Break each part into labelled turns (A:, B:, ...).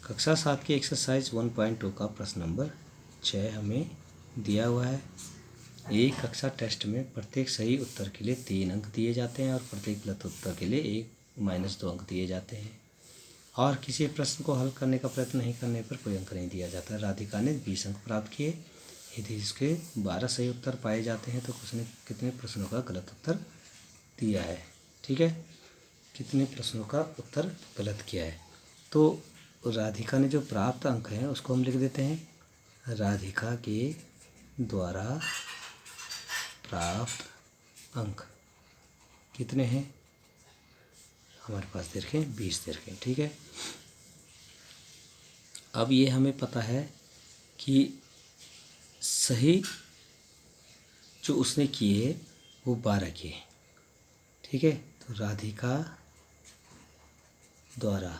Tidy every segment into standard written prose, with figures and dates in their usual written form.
A: कक्षा 7 की एक्सरसाइज 1.2 का प्रश्न नंबर 6 हमें दिया हुआ है। एक कक्षा टेस्ट में प्रत्येक सही उत्तर के लिए 3 अंक दिए जाते हैं और प्रत्येक गलत उत्तर के लिए 1-2 अंक दिए जाते हैं और किसी प्रश्न को हल करने का प्रयत्न नहीं करने पर कोई अंक नहीं दिया जाता। राधिका ने 20 अंक प्राप्त किए। यदि इसके 12 सही उत्तर पाए जाते हैं तो उसने कितने प्रश्नों का गलत उत्तर दिया है। ठीक है, कितने प्रश्नों का उत्तर गलत किया है। तो राधिका ने जो प्राप्त अंक हैं उसको हम लिख देते हैं। राधिका के द्वारा प्राप्त अंक कितने हैं, हमारे पास दे रखें 20 दे रखें। ठीक है, अब ये हमें पता है कि सही जो उसने किए वो 12 किए। ठीक है, तो राधिका द्वारा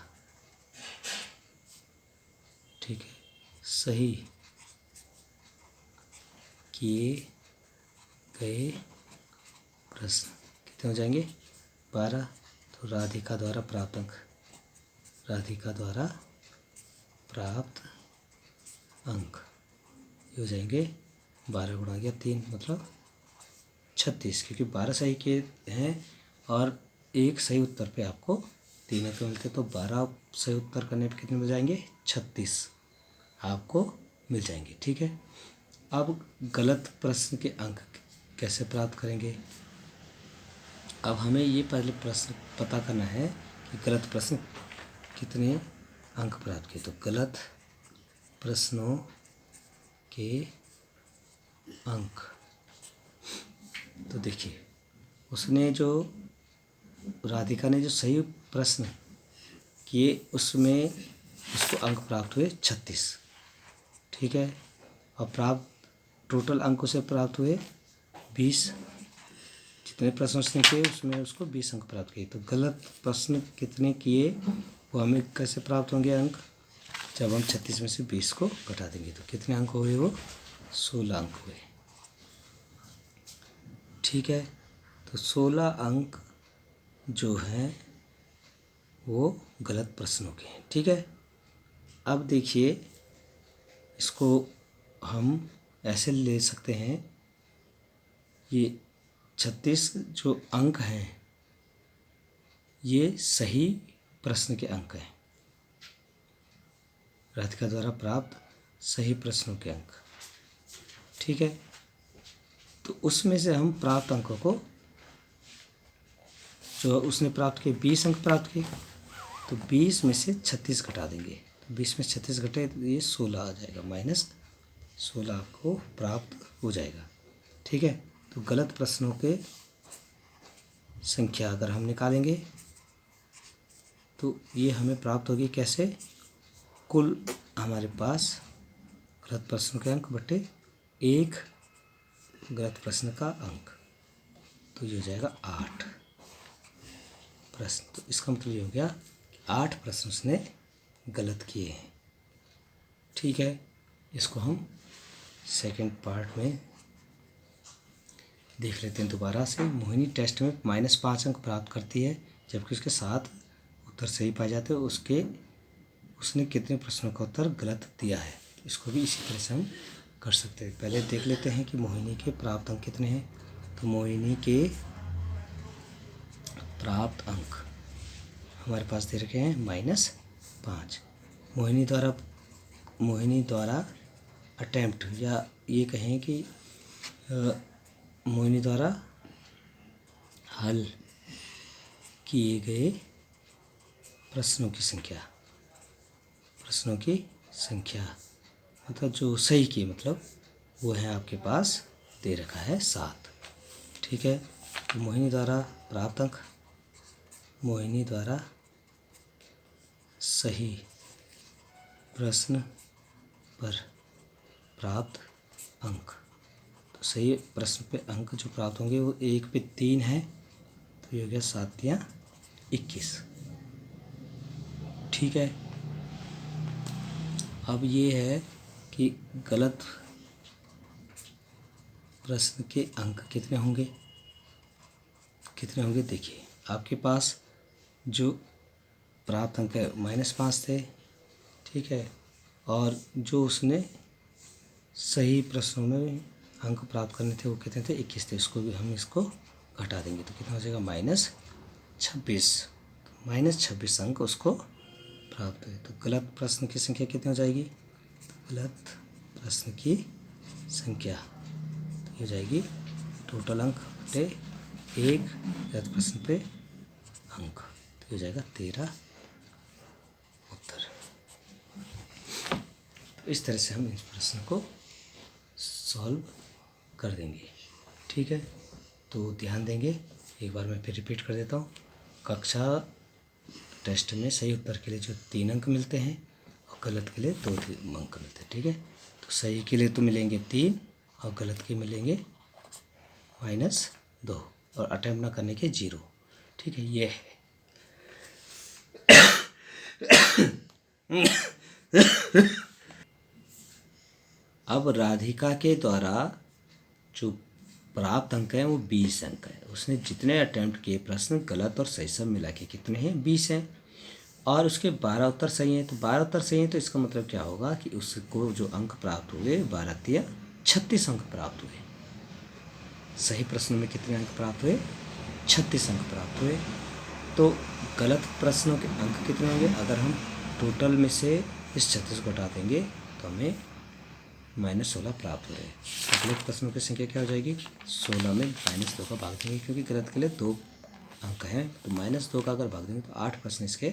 A: ठीक है सही किए गए प्रश्न कितने हो जाएंगे 12। तो राधिका द्वारा प्राप्त अंक, राधिका द्वारा प्राप्त अंक ये हो जाएंगे 12 गुणा गया 3 मतलब 36, क्योंकि 12 सही के हैं और एक सही उत्तर पे आपको 3 अंक मिलते, तो 12 सही उत्तर करने पे कितने मिल जाएंगे 36 आपको मिल जाएंगे। ठीक है, अब गलत प्रश्न के अंक कैसे प्राप्त करेंगे। अब हमें ये पहले प्रश्न पता करना है कि गलत प्रश्न कितने अंक प्राप्त किए। तो गलत प्रश्नों के अंक, तो देखिए उसने जो राधिका ने जो सही प्रश्न किए उसमें उसको अंक प्राप्त हुए 36। ठीक है, और प्राप्त टोटल अंक उसे प्राप्त हुए 20। जितने प्रश्न उसने किए उसमें उसको 20 अंक प्राप्त किए। तो गलत प्रश्न कितने किए वो हमें कैसे प्राप्त होंगे अंक, जब हम 36 में से 20 को घटा देंगे। तो कितने अंक हुए वो 16 अंक हुए। ठीक है, तो 16 अंक जो हैं वो गलत प्रश्नों के हैं। ठीक है, अब देखिए इसको हम ऐसे ले सकते हैं, ये 36 जो अंक हैं ये सही प्रश्न के अंक हैं, राधिका द्वारा प्राप्त सही प्रश्नों के अंक। ठीक है, तो उसमें से हम प्राप्त अंकों को, जो उसने प्राप्त किए 20 अंक प्राप्त किए, तो 20 में से 36 घटा देंगे। तो 20 में 36 घटे तो ये 16 आ जाएगा, -16 आपको प्राप्त हो जाएगा। ठीक है, तो गलत प्रश्नों के संख्या अगर हम निकालेंगे तो ये हमें प्राप्त होगी कैसे, कुल हमारे पास गलत प्रश्नों के अंक बटे एक गलत प्रश्न का अंक, तो ये हो जाएगा 8 प्रश्न। तो इसका मतलब ये हो गया 8 प्रश्न उसने गलत किए हैं। ठीक है, इसको हम सेकंड पार्ट में देख लेते हैं दोबारा से। मोहिनी टेस्ट में -5 अंक प्राप्त करती है जबकि उसके 7 उत्तर सही पाए जाते हैं। उसने कितने प्रश्नों का उत्तर गलत दिया है। इसको भी इसी तरह से हम कर सकते हैं। पहले देख लेते हैं कि मोहिनी के प्राप्त अंक कितने हैं। तो मोहिनी के प्राप्त अंक हमारे पास दे रखे हैं -5। मोहिनी द्वारा अटेम्प्ट, या ये कहें कि मोहिनी द्वारा हल किए गए प्रश्नों की संख्या मतलब जो सही की, मतलब वो है आपके पास दे रखा है 7। ठीक है, तो मोहिनी द्वारा प्राप्त अंक, मोहिनी द्वारा सही प्रश्न पर प्राप्त अंक, तो सही प्रश्न पे अंक जो प्राप्त होंगे वो 1 पे 3 है, तो ये हो गया 7 या 21। ठीक है, अब ये है कि गलत प्रश्न के अंक कितने होंगे देखिए आपके पास जो प्राप्त अंक है -5 थे। ठीक है। और जो उसने सही प्रश्नों में अंक प्राप्त करने थे वो कितने थे, 21 थे, इसको भी हम इसको घटा देंगे तो कितना हो जाएगा -26। -26 अंक उसको प्राप्त हुए। तो गलत प्रश्न की संख्या कितनी हो जाएगी, गलत प्रश्न की संख्या तो ये हो जाएगी टोटल अंक बटे 1 गलत प्रश्न पे अंक, तो ये हो जाएगा 13 उत्तर। तो इस तरह से हम इस प्रश्न को सॉल्व कर देंगे। ठीक है, तो ध्यान देंगे, एक बार मैं फिर रिपीट कर देता हूँ। कक्षा टेस्ट में सही उत्तर के लिए जो 3 अंक मिलते हैं और गलत के लिए 2 अंक मिलते हैं। ठीक है, तो सही के लिए तो मिलेंगे 3 और गलत के मिलेंगे -2 और अटेम्प्ट ना करने के 0। ठीक है, ये है। अब राधिका के द्वारा जो प्राप्त अंक है वो 20 अंक है। उसने जितने अटेम्प्ट किए प्रश्न गलत और सही सब मिला के कितने हैं, 20 हैं। और उसके 12 उत्तर सही हैं। तो 12 उत्तर सही हैं तो इसका मतलब क्या होगा कि उसको जो अंक प्राप्त हुए 12 या 36 अंक प्राप्त हुए। सही प्रश्न में कितने अंक प्राप्त हुए, 36 अंक प्राप्त हुए। तो गलत प्रश्नों के अंक कितने होंगे, अगर हम टोटल में से इस 36 को हटा देंगे तो हमें -16 प्राप्त हो रहे हैं। गलत प्रश्नों की संख्या क्या हो जाएगी, 16 में -2 का भाग देंगे क्योंकि गलत के लिए 2 अंक हैं। तो -2 का अगर भाग देंगे तो 8 प्रश्न इसके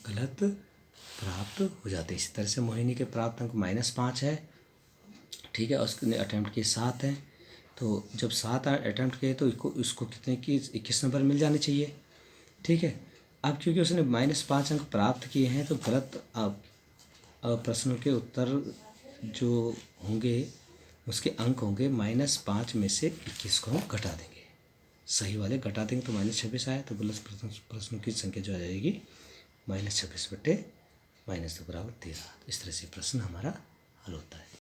A: गलत प्राप्त हो जाते हैं। इसी तरह से मोहिनी के प्राप्त अंक -5 है। ठीक है, और उसने अटैम्प्ट किए 7 हैं। तो जब 7 अटैम्प्ट किए तो इसको कितने की 21 नंबर मिल जाने चाहिए। ठीक है, अब क्योंकि उसने -5 अंक प्राप्त किए हैं तो गलत प्रश्नों के उत्तर जो होंगे उसके अंक होंगे -5 में से 21 को हम घटा देंगे। सही वाले घटा देंगे तो -26 आया। तो गलत प्रश्नों की संख्या जो आ जाएगी -26 बटे -2 = 13। इस तरह से प्रश्न हमारा हल होता है।